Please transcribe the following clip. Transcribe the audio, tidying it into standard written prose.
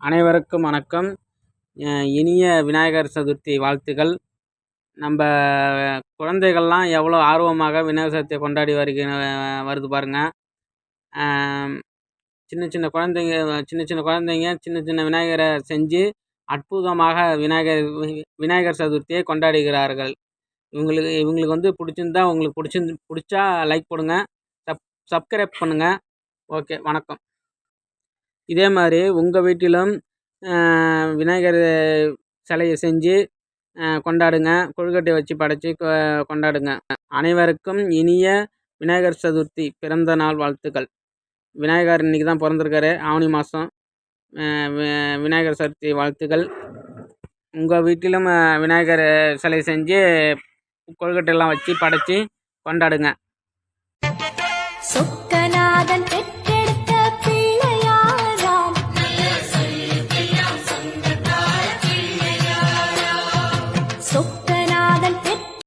அனைவருக்கும் வணக்கம். இனிய விநாயகர் சதுர்த்தி வாழ்த்துக்கள். நம்ம குழந்தைகள்லாம் எவ்வளோ ஆர்வமாக விநாயகர் சதுர்த்தியை கொண்டாடி வருது பாருங்கள். சின்ன சின்ன குழந்தைங்க சின்ன சின்ன விநாயகரை செஞ்சு அற்புதமாக விநாயகர் சதுர்த்தியை கொண்டாடுகிறார்கள். இவங்களுக்கு வந்து பிடிச்சிருந்தா, உங்களுக்கு பிடிச்சா லைக் போடுங்க, சப்ஸ்கிரைப் பண்ணுங்கள். ஓகே, வணக்கம். இதே மாதிரி உங்கள் வீட்டிலும் விநாயகர் சிலையை செஞ்சு கொண்டாடுங்க. கொழுக்கட்டை வச்சு படைச்சி கொண்டாடுங்க. அனைவருக்கும் இனிய விநாயகர் சதுர்த்தி பிறந்த நாள் வாழ்த்துக்கள். விநாயகர் இன்றைக்கி தான் பிறந்திருக்காரு, ஆவணி மாதம். விநாயகர் சதுர்த்தி வாழ்த்துக்கள். உங்கள் வீட்டிலும் விநாயகர் சிலை செஞ்சு கொழுக்கட்டையெல்லாம் வச்சு படைச்சி கொண்டாடுங்க. சொக்கநாதன் பெற்றெடுத்த பிள்ளையாராம், சொக்க